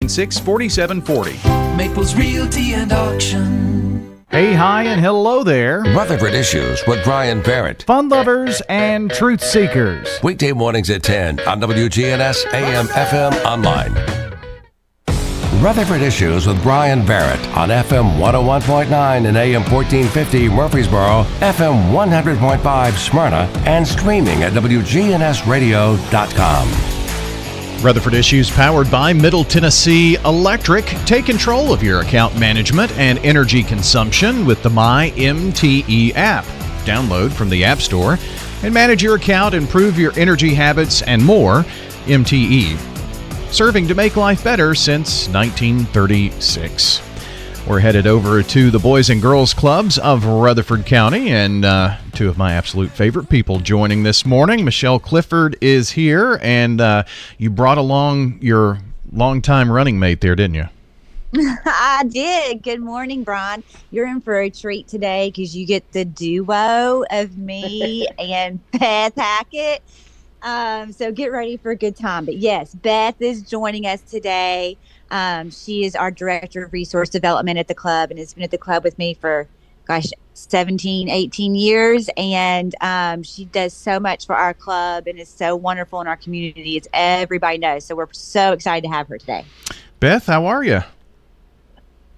876-4740. Maples Realty and Auction. Hey, hi, and hello there. Rutherford Issues with Brian Barrett. Fun lovers and truth seekers. Weekday mornings at 10 on WGNS AM FM online. Rutherford Issues with Brian Barrett on FM 101.9 and AM 1450 Murfreesboro, FM 100.5 Smyrna, and streaming at WGNSradio.com. Rutherford Issues powered by Middle Tennessee Electric. Take control of your account management and energy consumption with the MyMTE app. Download from the App Store and manage your account, improve your energy habits, and more. MTE. Serving to make life better since 1936. We're headed over to the Boys and Girls Clubs of Rutherford County, and two of my absolute favorite people joining this morning. Michelle Clifford is here, and you brought along your longtime running mate there, didn't you? I did. Good morning, Brian. You're in for a treat today because you get the duo of me and Beth Hackett. So get ready for a good time. But yes, Beth is joining us today. She is our Director of Resource Development at the club and has been at the club with me for, 17, 18 years. And she does so much for our club and is so wonderful in our community, as everybody knows. So we're so excited to have her today. Beth, how are you?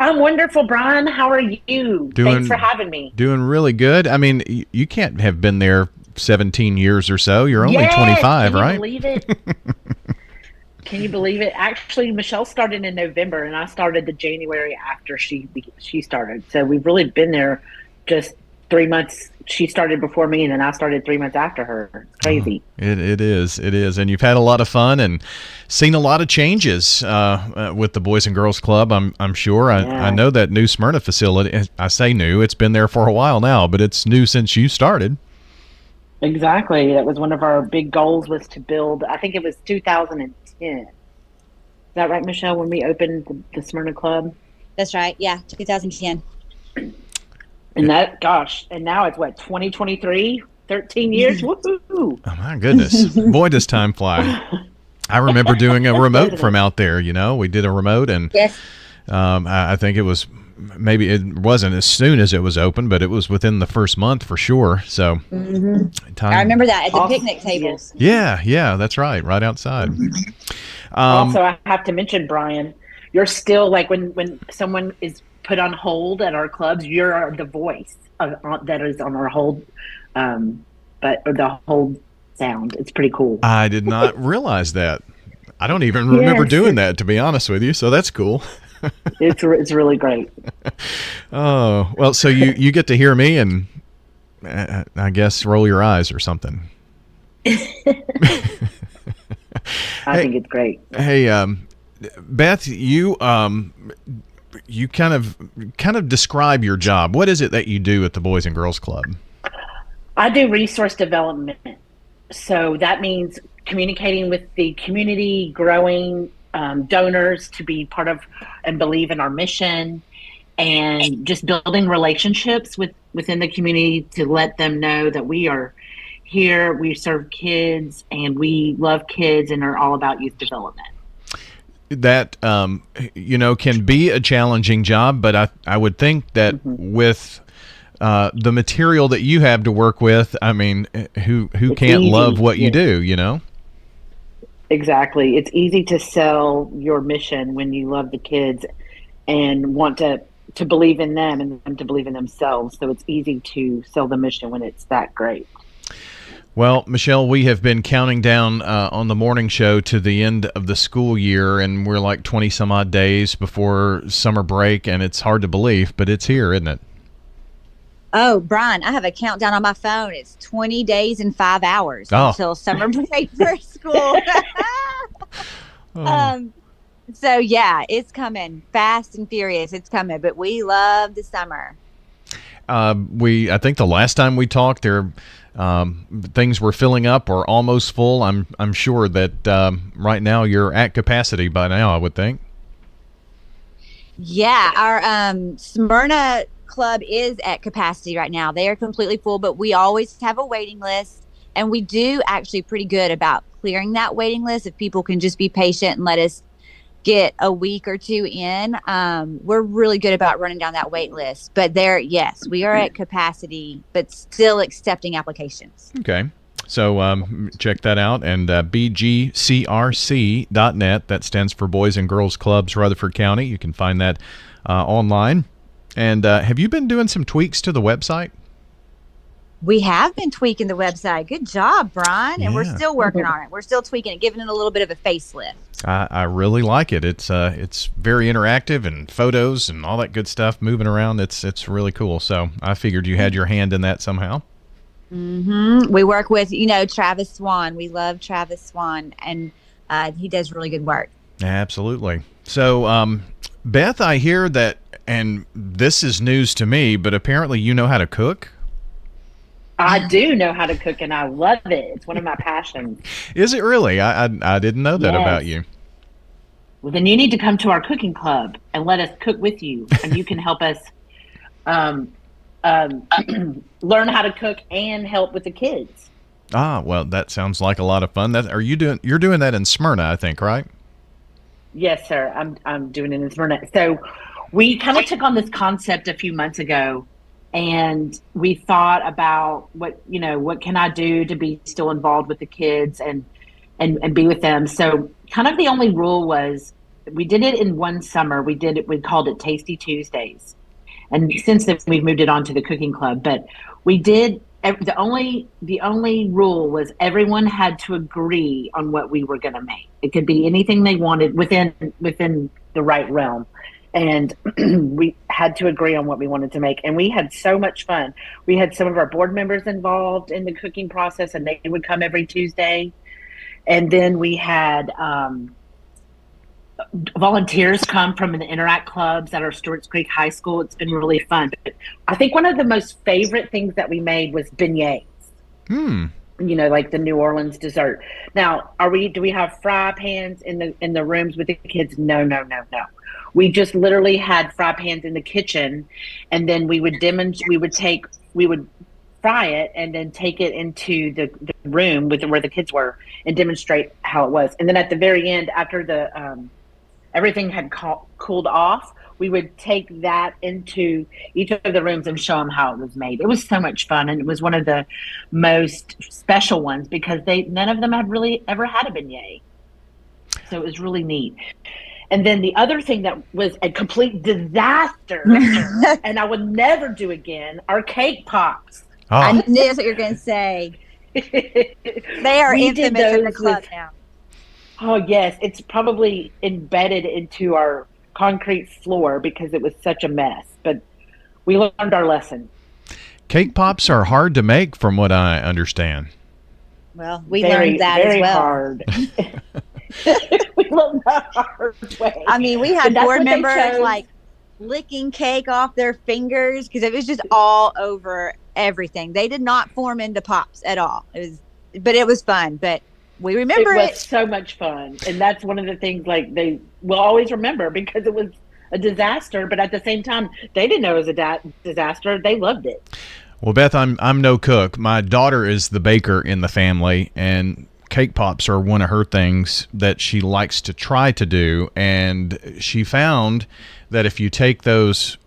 I'm wonderful, Brian. How are you? Thanks for having me. Doing really good. I mean, you can't have been there 17 years or so. You're only 25, right? Can you believe it? Can you believe it? Actually, Michelle started in November, and I started the January after she started. So we've really been there just 3 months. She started before me, and then I started 3 months after her. It's crazy. It is. And you've had a lot of fun and seen a lot of changes with the Boys and Girls Club, I'm sure. I know that new Smyrna facility, I say new, it's been there for a while now, but it's new since you started. Exactly. That was one of our big goals, was to build, I think it was 2010. Is that right, Michelle, when we opened the Smyrna Club? That's right. Yeah, 2010. And and now it's what, 2023? 13 years? Woohoo! Oh, my goodness. Boy, does time fly. I remember doing a remote from out there, We did a remote, and yes. I think it was, maybe it wasn't as soon as it was open, but it was within the first month for sure. So I remember that at the picnic tables. Yeah, that's right outside. Also, I have to mention, Brian, you're still, like, when someone is put on hold at our clubs, you're the voice that is on our hold, but the hold sound. It's pretty cool. I did not realize that. I don't even remember doing that, to be honest with you. So that's cool. It's really great. Oh, well, so you get to hear me and I guess roll your eyes or something. I think it's great. Hey, Beth, you kind of describe your job. What is it that you do at the Boys and Girls Club? I do resource development. So that means communicating with the community, growing donors to be part of and believe in our mission, and just building relationships within the community to let them know that we are here, we serve kids, and we love kids and are all about youth development. That can be a challenging job, but I would think that with the material that you have to work with, I mean, who can't love what you do, Exactly. It's easy to sell your mission when you love the kids and want to believe in them and them to believe in themselves. So it's easy to sell the mission when it's that great. Well, Michelle, we have been counting down on the morning show to the end of the school year, and we're like 20 some odd days before summer break, and it's hard to believe, but it's here, isn't it? Oh, Brian, I have a countdown on my phone. It's 20 days and 5 hours until summer break for school. So, yeah, it's coming fast and furious. It's coming, but we love the summer. I think the last time we talked, things were filling up or almost full. I'm sure that right now you're at capacity by now, I would think. Yeah, our Smyrna club is at capacity right now. They are completely full, but we always have a waiting list, and we do actually pretty good about clearing that waiting list if people can just be patient and let us get a week or two in, we're really good about running down that wait list. But yes, we are at capacity, but still accepting applications. Okay. So check that out, and bgcrc.net. That stands for Boys and Girls Clubs Rutherford County. You can find that online. And have you been doing some tweaks to the website? We have been tweaking the website. Good job, Brian. And we're Yeah. still working on it. We're still tweaking it, giving it a little bit of a facelift. I really like it. It's very interactive, and photos and all that good stuff moving around. It's really cool. So I figured you had your hand in that somehow. We work with, Travis Swan. We love Travis Swan, and he does really good work. Absolutely. So, Beth, I hear that, and this is news to me, but apparently you know how to cook. I do know how to cook, and I love it. It's one of my passions. Is it really? I didn't know that Yes. about you. Well, then you need to come to our cooking club and let us cook with you, and you can help us learn how to cook and help with the kids. Ah, well, that sounds like a lot of fun. You're doing that in Smyrna, I think, right? Yes, sir. I'm doing it in Smyrna. So we kind of took on this concept a few months ago, and we thought about what can I do to be still involved with the kids and be with them. So kind of the only rule was we did it in one summer. We called it Tasty Tuesdays. And since then we've moved it on to the cooking club, but we did the only rule was everyone had to agree on what we were going to make. It could be anything they wanted within the right realm. And we had to agree on what we wanted to make. And we had so much fun. We had some of our board members involved in the cooking process, and they would come every Tuesday. And then we had volunteers come from the Interact clubs at our Stewart's Creek High School. It's been really fun. But I think one of the most favorite things that we made was beignets. Like the New Orleans dessert. Now, do we have fry pans in the rooms with the kids? No. We just literally had fry pans in the kitchen, and then we would fry it and then take it into the room where the kids were and demonstrate how it was. And then at the very end, after the everything had cooled off, we would take that into each of the rooms and show them how it was made. It was so much fun, and it was one of the most special ones because none of them had really ever had a beignet. So it was really neat. And then the other thing that was a complete disaster, and I would never do again, are cake pops. Oh. I knew that's what you're going to say. They are infamous in the club now. Oh, yes. It's probably embedded into our concrete floor because it was such a mess. But we learned our lesson. Cake pops are hard to make, from what I understand. Well, we learned that as well. Hard. We learned that hard way. I mean, we had board members like licking cake off their fingers because it was just all over everything. They did not form into pops at all. It was fun. But we remember it. It was so much fun, and that's one of the things like they will always remember because it was a disaster. But at the same time, they didn't know it was a disaster. They loved it. Well, Beth, I'm no cook. My daughter is the baker in the family, and cake pops are one of her things that she likes to try to do. And she found that if you take those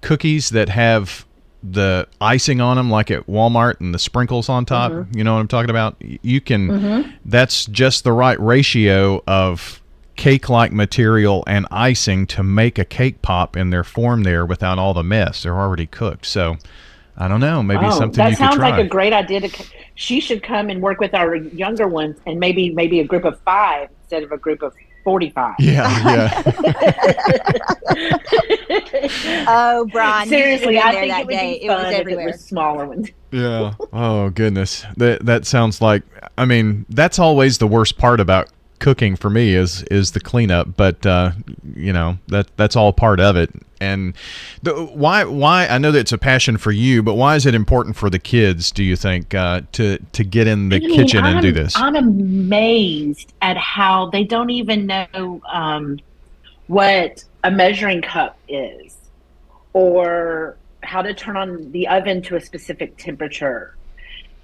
cookies that have the icing on them, like at Walmart, and the sprinkles on top, you know what I'm talking about? You can, that's just the right ratio of cake-like material and icing to make a cake pop in their form there without all the mess. They're already cooked. So I don't know, maybe something you could try. That sounds like a great idea. She should come and work with our younger ones, and maybe a group of 5 instead of a group of 45. Yeah. Oh, Brian. Seriously, I think that it would day. be fun It was everywhere. if it was smaller ones. Yeah. Oh, goodness. That sounds like, I mean, that's always the worst part about cooking for me is the cleanup, but that's all part of it. And why I know that it's a passion for you, but why is it important for the kids, do you think, to get in the kitchen and do this? I'm amazed at how they don't even know what a measuring cup is, or how to turn on the oven to a specific temperature.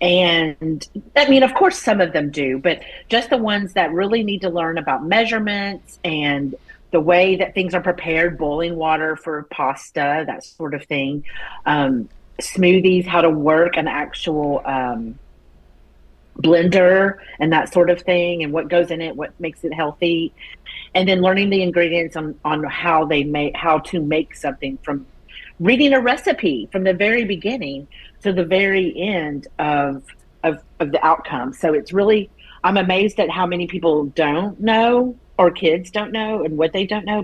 And I mean, of course, some of them do, but just the ones that really need to learn about measurements and the way that things are prepared, boiling water for pasta, that sort of thing, smoothies, how to work an actual blender and that sort of thing, and what goes in it, what makes it healthy, and then learning the ingredients on how to make something, from reading a recipe from the very beginning to the very end of the outcome. So it's really, I'm amazed at how many people don't know, or kids don't know, and what they don't know.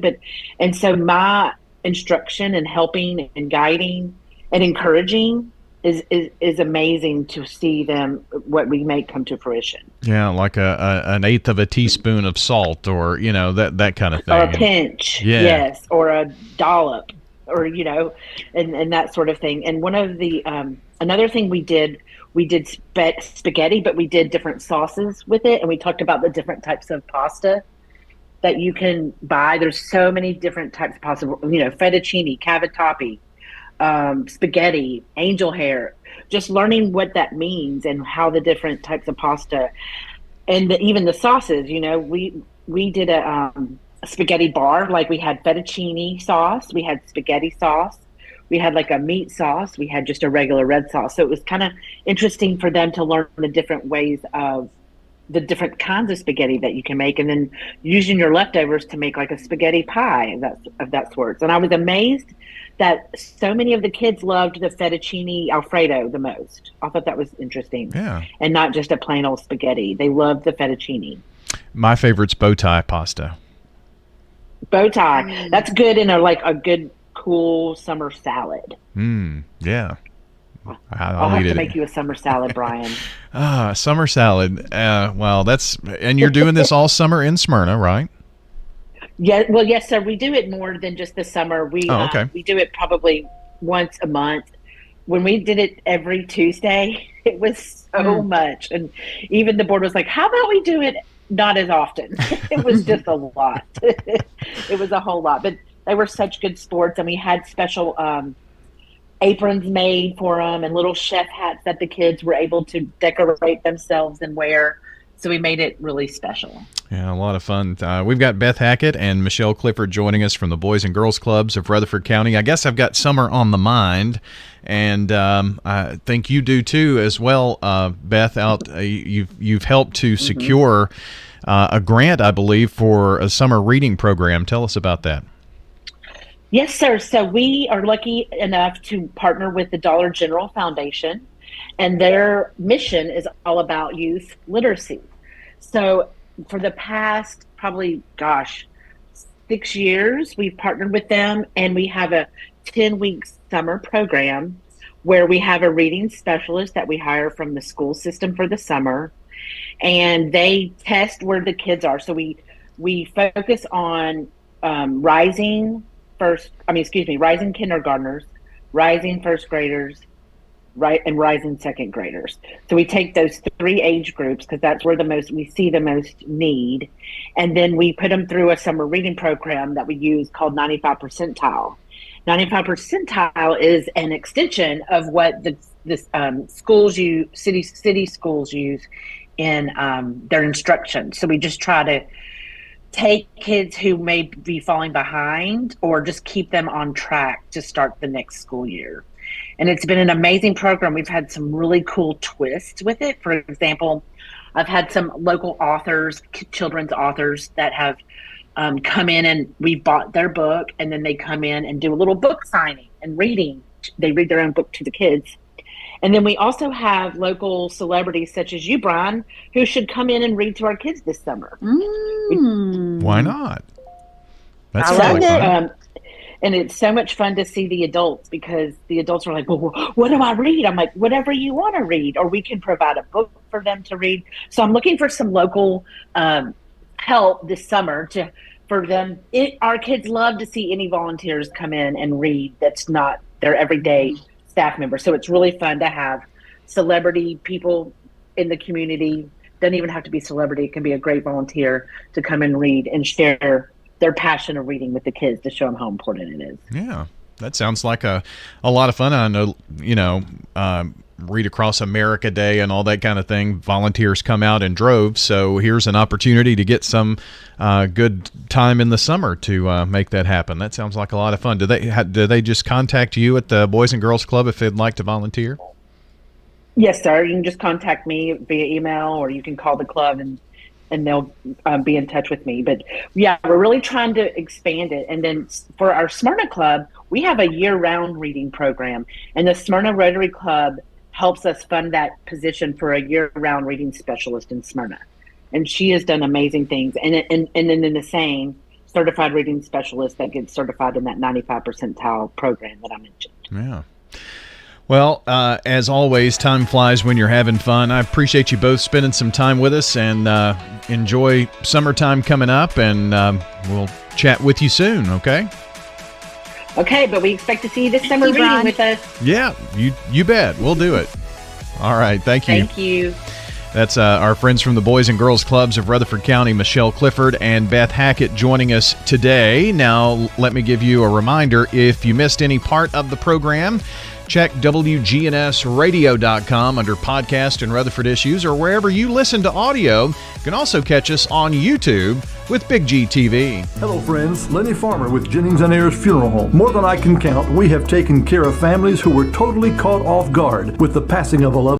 And so my instruction and helping and guiding and encouraging is amazing to see them, what we make come to fruition. Yeah, like an eighth of a teaspoon of salt, or that kind of thing. Or a pinch, yeah. Yes, or a dollop, or and that sort of thing. And one of the another thing we did spaghetti, but we did different sauces with it, and we talked about the different types of pasta that you can buy. There's so many different types of pasta, fettuccine, cavatappi, spaghetti, angel hair, just learning what that means and how the different types of pasta and even the sauces, we did a spaghetti bar. Like, we had fettuccine sauce, we had spaghetti sauce, we had like a meat sauce, we had just a regular red sauce. So it was kind of interesting for them to learn the different ways of the different kinds of spaghetti that you can make, and then using your leftovers to make like a spaghetti pie of that sort. And I was amazed that so many of the kids loved the fettuccine Alfredo the most. I thought that was interesting. Yeah. And not just a plain old spaghetti. They loved the fettuccine. My favorite's bow tie pasta. Bow tie. That's good in a good, cool summer salad. Yeah. I'll have to make you a summer salad, Brian. Summer salad. Well, and you're doing this all summer in Smyrna, right? Yeah. Well, yes, sir. We do it more than just the summer. We do it probably once a month. When we did it every Tuesday, it was so much. And even the board was like, how about we do it not as often? It was just a lot. It was a whole lot. But they were such good sports, and we had special aprons made for them and little chef hats that the kids were able to decorate themselves and wear. So we made it really special. Yeah, a lot of fun. We've got Beth Hackett and Michelle Clifford joining us from the Boys and Girls Clubs of Rutherford County. I guess I've got summer on the mind, and I think you do too as well, Beth. You've helped to secure a grant, I believe, for a summer reading program. Tell us about that. Yes, sir. So we are lucky enough to partner with the Dollar General Foundation, and their mission is all about youth literacy. So for the past probably, 6 years, we've partnered with them, and we have a 10-week summer program where we have a reading specialist that we hire from the school system for the summer, and they test where the kids are. So we focus on rising kindergartners, rising first graders, and rising second graders. So we take those 3 age groups because that's where we see the most need. And then we put them through a summer reading program that we use called 95 percentile. 95 percentile is an extension of what the schools city schools use in their instruction. So we just try to take kids who may be falling behind or just keep them on track to start the next school year. And it's been an amazing program. We've had some really cool twists with it. For example, I've had some local authors, children's authors, that have come in, and we bought their book, and then they come in and do a little book signing and reading. They read their own book to the kids. And then we also have local celebrities such as you, Brian, who should come in and read to our kids this summer. Why not? That's really fun. And it's so much fun to see the adults, because the adults are like, well, what do I read? I'm like, whatever you want to read, or we can provide a book for them to read. So I'm looking for some local help this summer for them. Our kids love to see any volunteers come in and read that's not their everyday staff member. So it's really fun to have celebrity people in the community. Doesn't even have to be celebrity. It can be a great volunteer to come and read and share their passion of reading with the kids, to show them how important it is. Yeah, that sounds like a lot of fun. I know, Read Across America Day and all that kind of thing. Volunteers come out in droves, so here's an opportunity to get some good time in the summer to make that happen. That sounds like a lot of fun. Do they just contact you at the Boys and Girls Club if they'd like to volunteer? Yes, sir. You can just contact me via email, or you can call the club and they'll be in touch with me. But yeah, we're really trying to expand it. And then for our Smyrna Club, we have a year-round reading program, and the Smyrna Rotary Club helps us fund that position for a year-round reading specialist in Smyrna. And she has done amazing things. And then in the same, certified reading specialist that gets certified in that 95 percentile program that I mentioned. Yeah. Well, as always, time flies when you're having fun. I appreciate you both spending some time with us, and enjoy summertime coming up, and we'll chat with you soon, okay? Okay, but we expect to see you this summer reading Ron. with us. Yeah, you bet. We'll do it. All right, thank you. Thank you. That's our friends from the Boys and Girls Clubs of Rutherford County, Michelle Clifford and Beth Hackett, joining us today. Now, let me give you a reminder. If you missed any part of the program, check WGNSradio.com under podcast and Rutherford Issues, or wherever you listen to audio. You can also catch us on YouTube with Big G TV. Hello friends, Lenny Farmer with Jennings and Ayers Funeral Home. More than I can count, we have taken care of families who were totally caught off guard with the passing of a loved